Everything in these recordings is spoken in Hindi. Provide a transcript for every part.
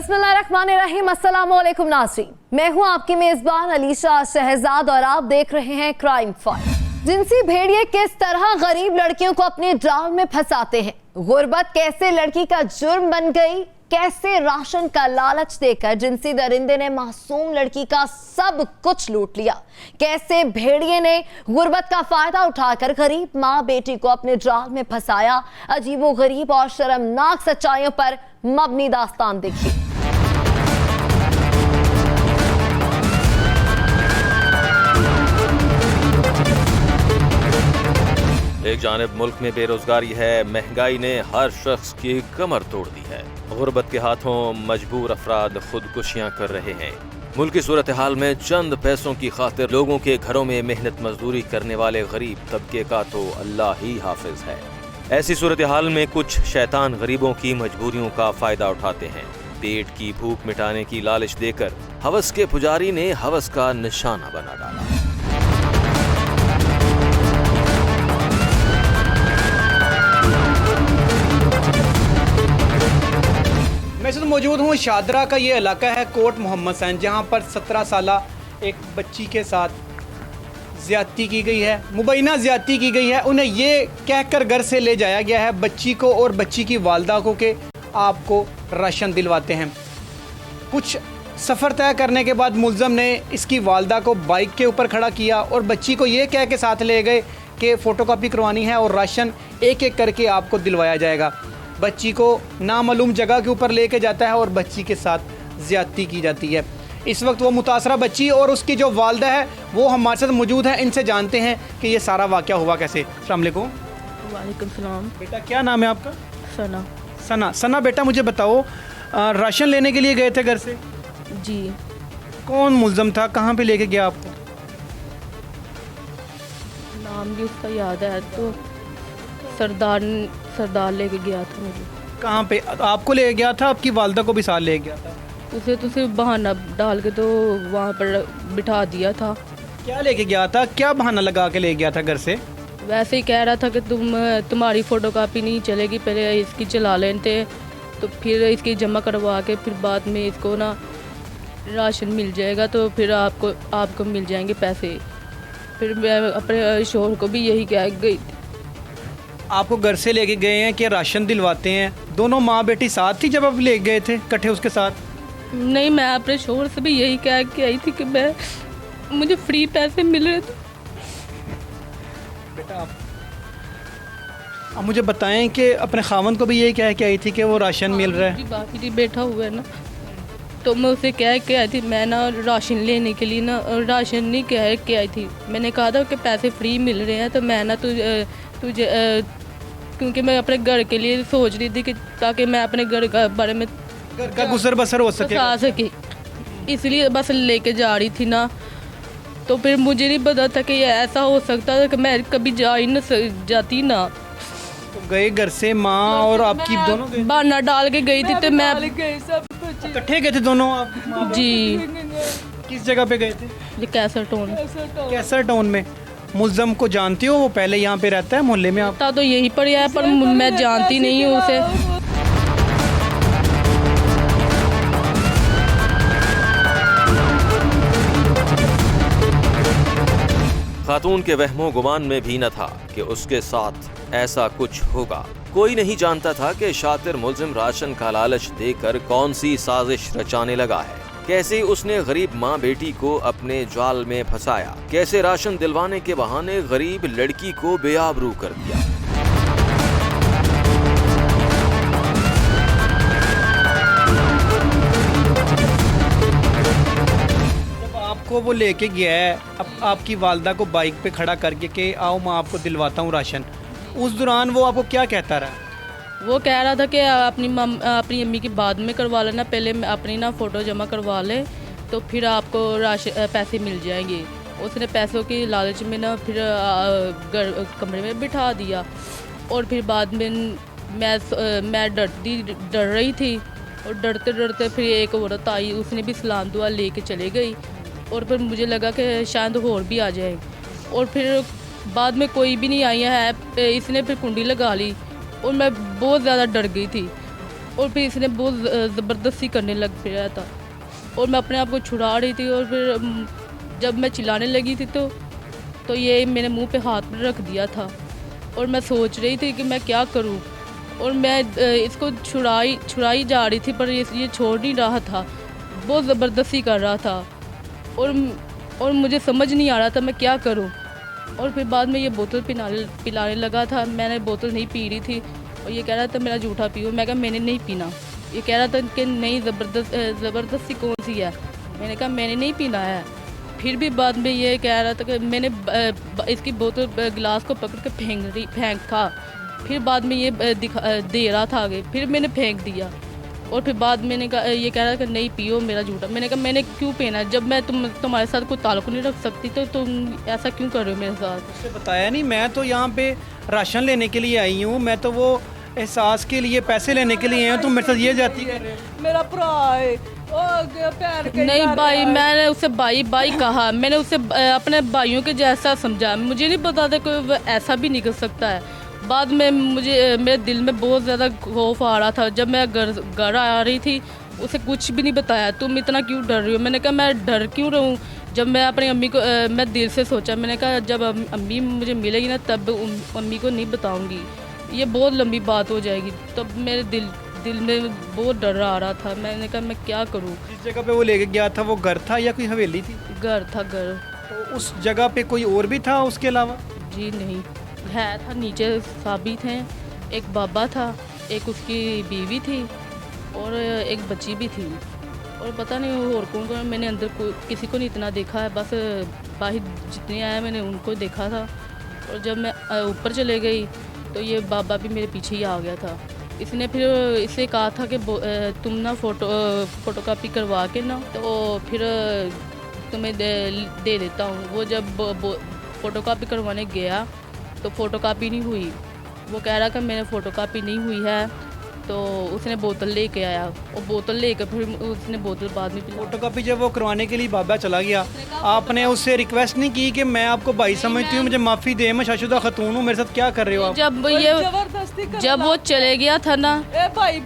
बिस्मिल्लाहिर्रहमानिर्रहीम, अस्सलामु अलैकुम नाज़रीन, मैं हूं आपकी मेज़बान अलीशा शहजाद और आप देख रहे हैं क्राइम फाइल। जिनसी भेड़िए किस तरह गरीब लड़कियों को अपने जाल में फंसाते हैं, गुर्बत कैसे लड़की का जुर्म बन गई, कैसे राशन का लालच देकर जिनसी दरिंदे ने मासूम लड़की का सब कुछ लूट लिया, कैसे भेड़िए ने गुर्बत का फायदा उठाकर गरीब माँ बेटी को अपने जाल में फंसाया। अजीबो गरीब और शर्मनाक सच्चाइयों पर मबनी दास्तान देखिए। एक जानिब मुल्क में बेरोजगारी है, महंगाई ने हर शख्स की कमर तोड़ दी है। गुर्बत के हाथों मजबूर अफराद खुदकुशियां कर रहे हैं। मुल्क की सूरत हाल में चंद पैसों की खातिर लोगों के घरों में मेहनत मजदूरी करने वाले गरीब तबके का तो अल्लाह ही हाफिज है। ऐसी सूरत हाल में कुछ शैतान गरीबों की मजबूरियों का फायदा उठाते हैं। पेट की भूख मिटाने की लालच देकर हवस के पुजारी ने हवस का निशाना बना डाला। मैं इस वक्त मौजूद हूँ शादरा का ये इलाका है कोट मोहम्मद सैन, जहाँ पर 17 साला एक बच्ची के साथ ज़्यादती की गई है, मुबैना ज़्यादती की गई है। उन्हें ये कहकर घर से ले जाया गया है बच्ची को और बच्ची की वालदा को कि आपको राशन दिलवाते हैं। कुछ सफ़र तय करने के बाद मुल्ज़म ने इसकी वालदा को बाइक के ऊपर खड़ा किया और बच्ची को ये कह के साथ ले गए कि फ़ोटोकॉपी करवानी है और राशन एक एक करके आपको दिलवाया जाएगा। बच्ची को नामालूम जगह के ऊपर लेके जाता है और बच्ची के साथ ज़्यादती की जाती है। इस वक्त वो मुतासरा बच्ची और उसकी जो वालदा है वो हमारे साथ मौजूद है। इनसे जानते हैं कि ये सारा वाक़या हुआ कैसे। अस्सलाम वालेकुम। वालेकुम सलाम। बेटा क्या नाम है आपका? सना। सना बेटा मुझे बताओ, राशन लेने के लिए गए थे घर से? जी। कौन मुल्ज़म था, कहाँ पे लेके गया आपको? नाम भी उसका याद है, तो सरदार लेके गया था मुझे। कहाँ पे आपको ले गया था? आपकी वालदा को भी साथ ले गया था? उसे तो सिर्फ बहाना डाल के तो वहाँ पर बिठा दिया था। क्या लेके गया था, क्या बहाना लगा के ले गया था घर से? वैसे ही कह रहा था कि तुम्हारी फ़ोटोकॉपी नहीं चलेगी, पहले इसकी चला लेते तो फिर इसकी जमा करवा के फिर बाद में इसको ना राशन मिल जाएगा, तो फिर आपको मिल जाएंगे पैसे। फिर मैं अपने शोहर को भी यही कह गई। आपको घर से लेके गए हैं कि राशन दिलवाते हैं? दोनों माँ बेटी साथ थी जब आप ले गए थे इकट्ठे उसके साथ? नहीं, मैं अपने शोहर से भी यही कह के आई थी कि मुझे फ्री पैसे मिल रहे थे। बेटा आप मुझे बताएं कि अपने खावंद को भी यही कह के आई थी कि वो राशन मिल रहा है? बाकी जी बैठा हुआ है ना, तो मैं उसे कह के आई थी। मैं ना राशन लेने के लिए ना राशन नहीं कह के आई थी। मैंने कहा था कि पैसे फ्री मिल रहे हैं, तो मैं ना तुझे क्योंकि मैं अपने घर के लिए सोच रही थी कि ताकि मैं अपने घर का बारे में घर का गुजर बसर हो सके, इसलिए बस लेके जा रही थी ना। तो फिर मुझे नहीं पता था कि ये ऐसा हो सकता था कि मैं कभी जा ही न जाती ना। तो गए घर से माँ और आपकी दोनों गए? बहाना डाल के गई थी, तो मैं इकट्ठे गए थे दोनों आप? जी। किस जगह पे गए थे? ये कैसर टाउन में। मुल्ज़म को जानती हो? वो पहले यहाँ पे रहता है मोहल्ले में? आप तो यही पर है, पर मैं जानती नहीं हूँ उसे। खातून के वहमो गुमान में भी न था कि उसके साथ ऐसा कुछ होगा। कोई नहीं जानता था कि शातिर मुल्जिम राशन का लालच देकर कौन सी साजिश रचाने लगा है। कैसे उसने गरीब माँ बेटी को अपने जाल में फंसाया, कैसे राशन दिलवाने के बहाने गरीब लड़की को बेआबरू कर दिया। जब आपको वो लेके गया है आपकी वालदा को बाइक पे खड़ा करके कि आओ मैं आपको दिलवाता हूँ राशन, उस दौरान वो आपको क्या कहता रहा? वो कह रहा था कि अपनी अम्मी की बाद में करवा लेना, पहले अपनी ना फ़ोटो जमा करवा ले तो फिर आपको राशन पैसे मिल जाएंगे। उसने पैसों की लालच में ना फिर कमरे में बिठा दिया और फिर बाद में मैं डर रही थी और डरते डरते फिर एक औरत आई, उसने भी सलाम दुआ लेके चले गई और फिर मुझे लगा कि शायद और भी आ जाए और फिर बाद में कोई भी नहीं आई है। इसने फिर कुंडी लगा ली और मैं बहुत ज़्यादा डर गई थी। और फिर इसने बहुत ज़बरदस्ती करने लग गया था और मैं अपने आप को छुड़ा रही थी और फिर जब मैं चिल्लाने लगी थी तो ये मेरे मुंह पे हाथ रख दिया था और मैं सोच रही थी कि मैं क्या करूं और मैं इसको छुड़ाई जा रही थी पर ये छोड़ नहीं रहा था, बहुत ज़बरदस्ती कर रहा था और मुझे समझ नहीं आ रहा था मैं क्या करूं। और फिर बाद में ये बोतल पिलाने लगा था, मैंने बोतल नहीं पी रही थी और ये कह रहा था मेरा जूठा पियो, मैं कहा मैंने नहीं पीना। ये कह रहा था कि नहीं ज़बरदस्ती कौन सी है, मैंने कहा मैंने नहीं पीना है। फिर भी बाद में ये कह रहा था कि मैंने इसकी बोतल गिलास को पकड़ के फेंक था। फिर बाद में ये दे रहा था आगे, फिर मैंने फेंक दिया और फिर बाद मैंने कहा, ये कह रहा था कि नहीं पियो मेरा जूठा। मैंने कहा मैंने क्यों पीना है, जब मैं तुम्हारे साथ कोई ताल्लुक नहीं रख सकती तो तुम ऐसा क्यों कर रहे हो मेरे साथ। उसने बताया नहीं, मैं तो यहाँ पे राशन लेने के लिए आई हूँ, मैं तो वो एहसास के लिए पैसे लेने के लिए आई हूँ, तुम मेरे साथ ये जाती कर रहे हो। मेरा भरा है नहीं भाई, मैंने उसे भाई कहा, मैंने उसे अपने भाइयों के जैसा समझा, मुझे नहीं पता था कोई ऐसा भी निकल सकता है। बाद में मेरे दिल में बहुत ज़्यादा खौफ आ रहा था। जब मैं घर आ रही थी उसे कुछ भी नहीं बताया, तुम इतना क्यों डर रही हो। मैंने कहा मैं डर क्यों रहूँ, जब मैं अपनी अम्मी को मैं दिल से सोचा, मैंने कहा जब अम्मी मुझे मिलेगी ना तब अम्मी को नहीं बताऊँगी, ये बहुत लंबी बात हो जाएगी। तब मेरे दिल में बहुत डर आ रहा था। मैंने कहा मैं क्या करूँ। जिस जगह पे वो लेके गया था वो घर था या कोई हवेली थी? घर था, घर। तो उस जगह पे कोई और भी था उसके अलावा? जी नहीं है, था नीचे साबी थे, एक बाबा था, एक उसकी बीवी थी और एक बच्ची भी थी और पता नहीं और कौन। मैंने अंदर किसी को नहीं इतना देखा है, बस बाहर जितने आए मैंने उनको देखा था। और जब मैं ऊपर चले गई तो ये बाबा भी मेरे पीछे ही आ गया था। इसने फिर इससे कहा था कि तुम ना फ़ोटोकॉपी करवा के ना तो फिर तुम्हें दे देता हूँ। वो जब फ़ोटोकॉपी करवाने गया तो फ़ोटोकॉपी नहीं हुई। वो कह रहा कि मैंने फ़ोटोकॉपी नहीं हुई है, तो उसने बोतल लेके आया और बोतल लेकर फिर उसने बोतल बाद में फोटोकॉपी जब वो करवाने के लिए बाबा चला गया, आपने उससे रिक्वेस्ट नहीं की कि मैं आपको भाई समझती हूँ, मुझे माफ़ी दे, मैं शादीशुदा खतून हूँ, मेरे साथ क्या कर रहे हो आप? जब वो चले गया था ना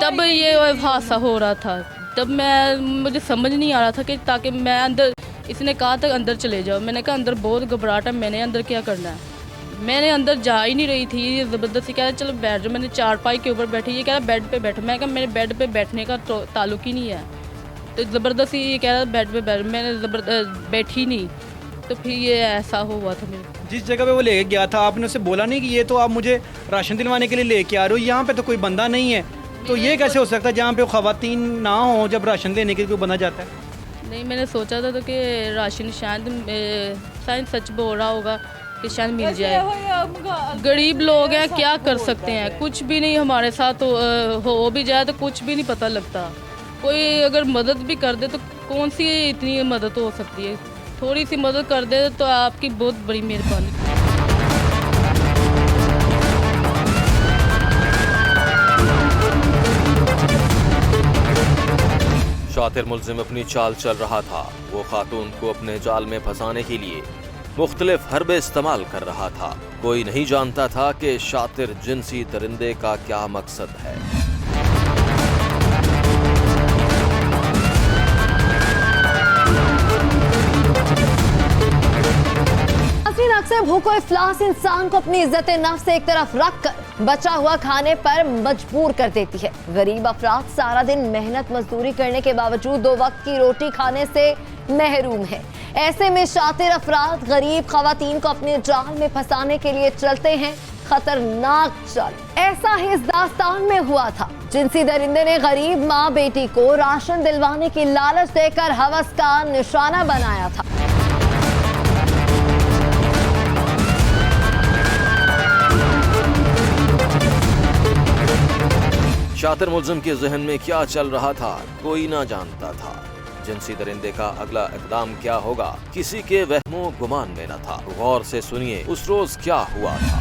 तब ये हादसा हो रहा था। तब मुझे समझ नहीं आ रहा था कि ताकि मैं अंदर, इसने कहा था अंदर चले जाओ, मैंने कहा अंदर बहुत घबराहट है, मैंने अंदर क्या करना है। मैंने अंदर जा ही नहीं रही थी, ये ज़बरदस्ती कह रहा चलो बैठ जाओ। मैंने चारपाई के ऊपर बैठी, ये कह रहा बेड पे बैठो। मैं कहा मेरे बेड पे बैठने का ताल्लुक ही नहीं है, तो ज़बरदस्ती ये कह रहा बेड पे बैठ, मैंने बैठी नहीं। तो फिर ये ऐसा हुआ था मेरे। जिस जगह पे वो लेके गया था आपने उसे बोला नहीं कि ये तो आप मुझे राशन दिलवाने के लिए लेके आ रहे हो, यहाँ पे तो कोई बंदा नहीं है, तो ये कैसे हो सकता है जहाँ पे ख़वातीन ना हो जब राशन देने के लिए कोई बंदा जाता है? नहीं, मैंने सोचा था तो कि राशन शायद सच बोल रहा होगा कि शायद मिल जाए। गरीब लोग हैं, क्या कर सकते हैं, कुछ भी नहीं हमारे साथ हो भी जाए तो कुछ भी नहीं पता लगता। कोई अगर मदद भी कर दे तो कौन सी इतनी मदद हो सकती है, थोड़ी सी मदद कर दे तो आपकी बहुत बड़ी मेहरबानी। शातिर मुल्जिम अपनी चाल चल रहा था। वो खातून को अपने जाल में फंसाने के लिए मुख्तलिफ हरबे इस्तेमाल कर रहा था। कोई नहीं जानता था कि शातिर जिनसी दरिंदे का क्या मकसद है। अक्सर भूखो इफ्लास इंसान को अपनी इज्जत नफ्स एक तरफ रखकर बचा हुआ खाने पर मजबूर कर देती है। गरीब अफराद सारा दिन मेहनत मजदूरी करने के बावजूद 2 वक्त की रोटी खाने से महरूम है। ऐसे में शातिर अफराद गरीब खवातीन को अपने जाल में फंसाने के लिए चलते हैं खतरनाक चाल। ऐसा ही इस दास्तान में हुआ था। जिनसी दरिंदे ने गरीब माँ बेटी को राशन दिलवाने की लालच देकर हवस का निशाना बनाया था। शातिर मुल्जिम के जहन में क्या चल रहा था कोई ना जानता था। जिनसी दरिंदे का अगला इकदाम क्या होगा किसी के वहमो गुमान में न था। गौर से सुनिए उस रोज क्या हुआ था।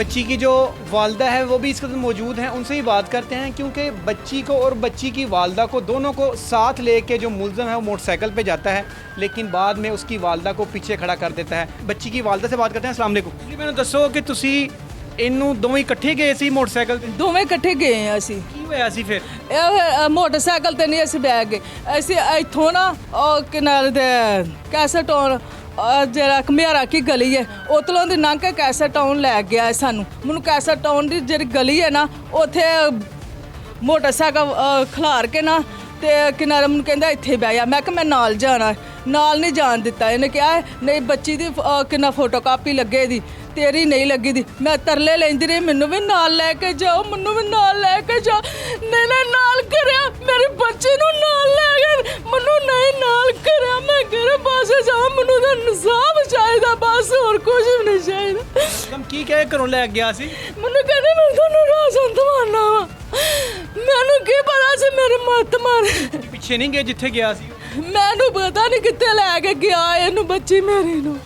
बच्ची की जो वालदा है वो भी इस वक्त मौजूद हैं, उनसे ही बात करते हैं, क्योंकि बच्ची को और बच्ची की वालदा को दोनों को साथ लेके जो मुलज़म है वो मोटरसाइकिल पे जाता है, लेकिन बाद में उसकी वालदा को पीछे खड़ा कर देता है। बच्ची की वालदा से बात करते हैं। अस्सलाम वालेकुम जी, मैंने दसो कि तुसी ਇਹਨੂੰ ਦੋਵੇਂ ਇਕੱਠੇ ਗਏ ਸੀ ਮੋਟਰਸਾਈਕਲ ਤੇ? ਦੋਵੇਂ ਇਕੱਠੇ ਗਏ ਆ ਅਸੀਂ। ਕੀ ਹੋਇਆ ਸੀ ਫਿਰ? ਇਹ ਮੋਟਰਸਾਈਕਲ ਤੇ ਨਹੀਂ ਅਸੀਂ ਬੈਠ ਗਏ, ਅਸੀਂ ਇੱਥੋਂ ਨਾ ਉਹ ਕਿਨਾਰੇ ਦੇ ਕੈਸਾ ਟਾਊਨ ਜਿਹੜਾ ਘਮਿਆਰਾ ਕੀ ਗਲੀ ਹੈ ਉਤਲੋਂ ਦੀ ਲੰਘ ਕੇ ਕੈਸਾ ਟਾਊਨ ਲੈ ਗਿਆ ਸਾਨੂੰ। ਮੈਨੂੰ ਕੈਸਾ ਟਾਊਨ ਦੀ ਜਿਹੜੀ ਗਲੀ ਹੈ ਨਾ ਉੱਥੇ ਮੋਟਰਸਾਈਕਲ ਖਿਲਾਰ ਕੇ ਨਾ ਤੇ ਕਿਨਾਰੇ ਮੈਨੂੰ ਕਹਿੰਦਾ ਇੱਥੇ ਬਹਿ ਜਾ। ਮੈਂ ਕਿਹਾ ਮੈਂ ਨਾਲ ਜਾਣਾ, ਨਾਲ ਨਹੀਂ ਜਾਣ ਦਿੱਤਾ। ਇਹਨੇ ਕਿਹਾ ਨਹੀਂ ਬੱਚੀ ਦੀ ਕਿੰਨਾ ਫੋਟੋ ਕਾਪੀ ਲੱਗੇ ਦੀ, ਤੇਰੀ ਨਹੀਂ ਲੱਗੀ ਦੀ। ਮੈਂ ਤਰਲੇ ਲੈਂਦੀ ਰਹੀ ਮੈਨੂੰ ਵੀ ਨਾਲ ਲੈ ਕੇ ਜਾਓ, ਮੈਨੂੰ ਵੀ ਨਾਲ ਲੈ ਕੇ ਜਾਓ। ਨਹੀਂ ਨਾਲ ਕਰਿਆ, ਮੇਰੇ ਬੱਚੇ ਨੂੰ ਨਾਲ ਲੈ ਗਏ, ਮੈਨੂੰ ਨਹੀਂ ਨਾਲ ਕਰਿਆ। ਮੈਂ ਕਿਹੜੇ ਪਾਸੇ ਜਾਵਾਂ, ਮੈਨੂੰ ਤਾਂ ਇਨਸਾਫ ਚਾਹੀਦਾ, ਬਸ ਹੋਰ ਕੁਝ ਵੀ ਨਹੀਂ ਚਾਹੀਦਾ। ਤੁਮ ਕੀ ਕਹੇ ਘਰੋਂ ਲੈ ਗਿਆ ਸੀ? ਮੈਨੂੰ ਕਹਿੰਦੇ ਮੈਂ ਤੁਹਾਨੂੰ ਰਾਸ਼ਨ ਦਵਾਨਾ ਵਾ। ਮੈਨੂੰ ਕੀ ਪਤਾ ਸੀ ਮੇਰੇ ਮੱਤ ਮਾਰੇ। ਪਿੱਛੇ ਨਹੀਂ ਗਏ ਜਿੱਥੇ ਗਿਆ ਸੀ? ਮੈਨੂੰ ਪਤਾ ਨਹੀਂ ਕਿੱਥੇ ਲੈ ਕੇ ਗਿਆ ਇਹਨੂੰ, ਬੱਚੀ ਮੇਰੀ ਨੂੰ।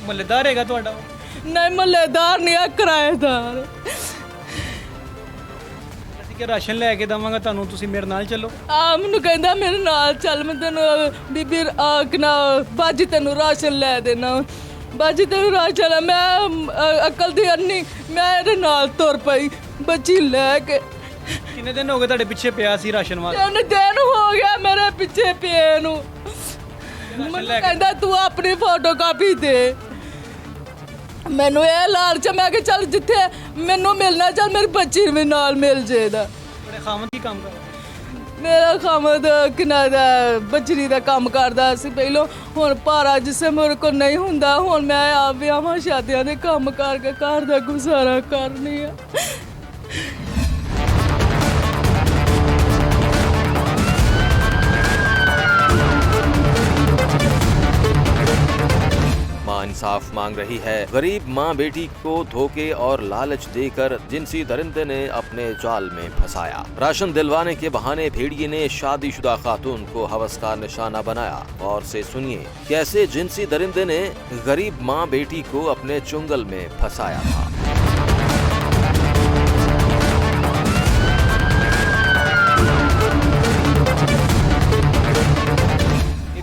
ਮੁਹੱਲੇਦਾਰ ਹੈਗਾ ਤੁਹਾਡਾ? ਨਹੀਂ ਮਹੱਲੇਦਾਰ ਨਹੀਂ ਆ, ਕਿਰਾਏਦਾਰ। ਅਸੀਂ ਕਿ ਰਾਸ਼ਨ ਲੈ ਕੇ ਦਵਾਂਗਾ ਤੁਹਾਨੂੰ, ਤੁਸੀਂ ਮੇਰੇ ਨਾਲ ਚੱਲੋ। ਮੈਨੂੰ ਕਹਿੰਦਾ ਮੇਰੇ ਨਾਲ ਚੱਲ, ਮੈਂ ਤੈਨੂੰ ਬੀਬੀ ਕਿਨਾ ਬਾਜੀ ਤੈਨੂੰ ਰਾਸ਼ਨ ਲੈ ਦੇਣਾ, ਬਾਜੀ ਤੈਨੂੰ ਰਾਸ਼ਨ। ਮੈਂ ਅਕਲ ਦੀ ਅੰਨੀ, ਮੈਂ ਇਹਦੇ ਨਾਲ ਤੁਰ ਪਈ ਬੱਚੀ ਲੈ ਕੇ। ਕਿੰਨੇ ਦਿਨ ਹੋ ਗਏ ਤੁਹਾਡੇ ਪਿੱਛੇ ਪਿਆ ਸੀ ਰਾਸ਼ਨ ਵਾਸਤੇ? 3 ਦਿਨ ਹੋ ਗਿਆ ਮੇਰੇ ਪਿੱਛੇ ਪਏ ਨੂੰ। ਮੈਨੂੰ ਕਹਿੰਦਾ ਤੂੰ ਆਪਣੀ ਫੋਟੋ ਕਾਪੀ ਦੇ। ਮੈਨੂੰ ਇਹ ਲਾਲਚ, ਮੈਂ ਕਿ ਚੱਲ ਜਿੱਥੇ ਮੈਨੂੰ ਮਿਲਣਾ ਚੱਲ ਮੇਰੀ ਬੱਚੀ ਨੂੰ ਵੀ ਨਾਲ ਮਿਲ ਜਾਏਦਾ। ਤੁਹਾਡੇ ਖਾਮਦ ਕੀ ਕੰਮ ਕਰਦਾ? ਮੇਰਾ ਖਾਮਦ ਕਿਨਾ ਦਾ ਬਜਰੀ ਦਾ ਕੰਮ ਕਰਦਾ ਸੀ ਪਹਿਲੋਂ, ਹੁਣ ਭਾਰਾ ਜਿਸੇ ਮੇਰੇ ਕੋਲ ਨਹੀਂ ਹੁੰਦਾ, ਹੁਣ ਮੈਂ ਆ ਵਿਆਹਾਂ ਸ਼ਾਦੀਆਂ ਦੇ ਕੰਮ ਕਰਕੇ ਘਰ ਦਾ ਗੁਜ਼ਾਰਾ ਕਰਨੀ ਆ। मां इंसाफ मांग रही है। गरीब मां बेटी को धोखे और लालच देकर जिनसी दरिंदे ने अपने जाल में फंसाया। राशन दिलवाने के बहाने भेड़िए ने शादीशुदा खातून को हवस का निशाना बनाया। और से सुनिए कैसे जिनसी दरिंदे ने गरीब मां बेटी को अपने चुंगल में फंसाया था।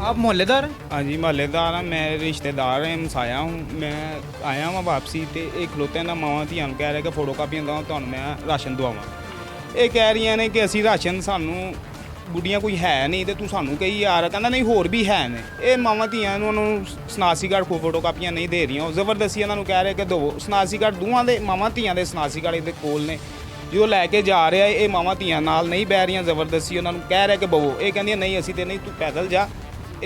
आप मोहल्लेदार हैं? हाँ जी महल्लेदार हाँ, मैं रिश्तेदार है, मसाया हूँ। मैं आया वहाँ वापसी तो एक खलोते ना मावां धियां नूं कह रहे कि फोटो कापियां दवां तुहानूं मैं राशन दवावां। ये कह रही ने कि असी राशन सानू बुढ़ियाँ कोई है नहीं तो तू सानू कही यार। कहना नहीं होर भी है ने। ये मावां धियां नूं सनासीगढ़ को फोटो कापियां नहीं दे रही, जबरदस्ती इन्हों कह रहे कि दवो। सनासीगढ़ दोवां दे मावां धियां दे सनासीगढ़ इहदे कोल ने, जो लैके जा रहा है ये मावां धियां नाल नहीं बह रही, जबरदस्ती उन्होंने कह रहे कि बवो। ये कहंदियां नहीं असी तो नहीं, तू पैदल जा,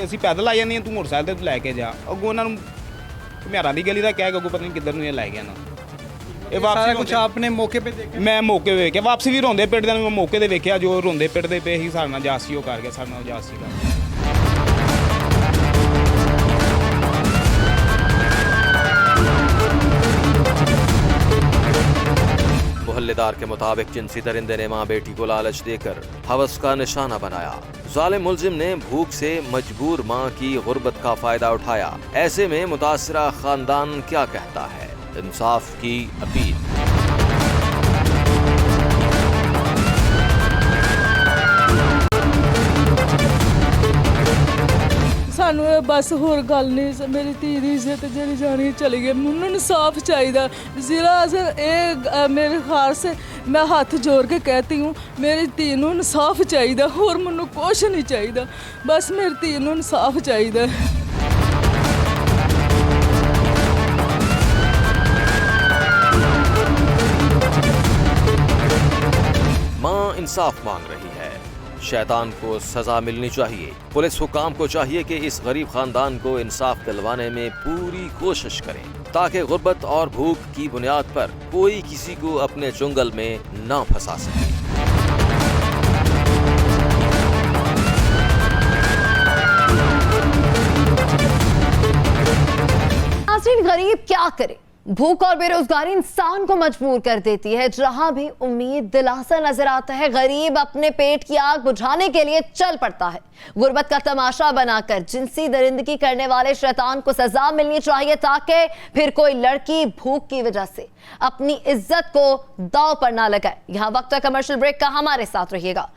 ਅਸੀਂ ਪੈਦਲ ਆ ਜਾਂਦੇ ਹਾਂ, ਤੂੰ ਮੋਟਰਸਾਈਕਲ ਤੇ ਲੈ ਕੇ ਜਾ। ਅੱਗੋਂ ਉਹਨਾਂ ਨੂੰ ਘਮਿਆਰਾਂ ਦੀ ਗਲੀ ਦਾ ਕਹਿ ਕੇ ਅੱਗੋਂ ਪਤਾ ਨਹੀਂ ਕਿੱਧਰ ਨੂੰ ਇਹ ਲੈ ਗਿਆ ਨਾ। ਇਹ ਸਾਰਾ ਕੁਝ ਆਪਨੇ ਮੌਕੇ ਤੇ ਦੇਖਿਆ? ਮੈਂ ਮੌਕੇ ਤੇ ਵੇਖਿਆ, ਵਾਪਸੀ ਵੀ ਰੋਂਦੇ ਪਿੱਟਦੇ ਨੂੰ ਮੈਂ ਮੌਕੇ ਤੇ ਵੇਖਿਆ। ਜੋ ਰੋਂਦੇ ਪਿੱਟਦੇ ਪਏ ਸੀ ਸਾਡੇ ਨਾਲ ਜਾਸੀ ਉਹ ਕਰਕੇ, ਸਾਡੇ ਨਾਲ ਜਾਸੀ ਕਰ। मोहल्लेदार के मुताबिक जिनसी दरिंदे ने मां बेटी को लालच देकर हवस का निशाना बनाया। जालिम मुलजिम ने भूख से मजबूर मां की गुर्बत का फायदा उठाया। ऐसे में मुतासिरा खानदान क्या कहता है? इंसाफ की अपील। ਸਾਨੂੰ ਇਹ ਬਸ ਹੋਰ ਗੱਲ ਨਹੀਂ, ਮੇਰੀ ਧੀ ਦੀ ਇੱਜ਼ਤ ਜਿਹੜੀ ਜਾਣੀ ਚਲੀ ਗਈ। ਮੈਨੂੰ ਇਨਸਾਫ ਚਾਹੀਦਾ। ਜ਼ਿਲ੍ਹਾ ਅਸਰ ਇਹ ਮੇਰੇ ਖਾਸ ਮੈਂ ਹੱਥ ਜੋੜ ਕੇ कहती हूँ, ਮੇਰੀ ਧੀ ਨੂੰ ਇਨਸਾਫ ਚਾਹੀਦਾ, ਹੋਰ ਮੈਨੂੰ ਕੁਛ ਨਹੀਂ ਚਾਹੀਦਾ। ਬਸ ਮੇਰੀ ਧੀ ਨੂੰ ਇਨਸਾਫ ਚਾਹੀਦਾ। मां इंसाफ मांग रही है। शैतान को सजा मिलनी चाहिए। पुलिस हुकाम को चाहिए कि इस गरीब खानदान को इंसाफ दिलवाने में पूरी कोशिश करें, ताकि गुर्बत और भूख की बुनियाद पर कोई किसी को अपने चुंगल में न फंसा सके। नाज़रीन, गरीब क्या करे? भूख और बेरोजगारी इंसान को मजबूर कर देती है। जहां भी उम्मीद दिलासा नजर आता है, गरीब अपने पेट की आग बुझाने के लिए चल पड़ता है। गुर्बत का तमाशा बनाकर जिनसी दरिंदगी करने वाले शैतान को सजा मिलनी चाहिए, ताकि फिर कोई लड़की भूख की वजह से अपनी इज्जत को दांव पर ना लगाए। यहां वक्त है कमर्शियल ब्रेक का, हमारे साथ रहिएगा।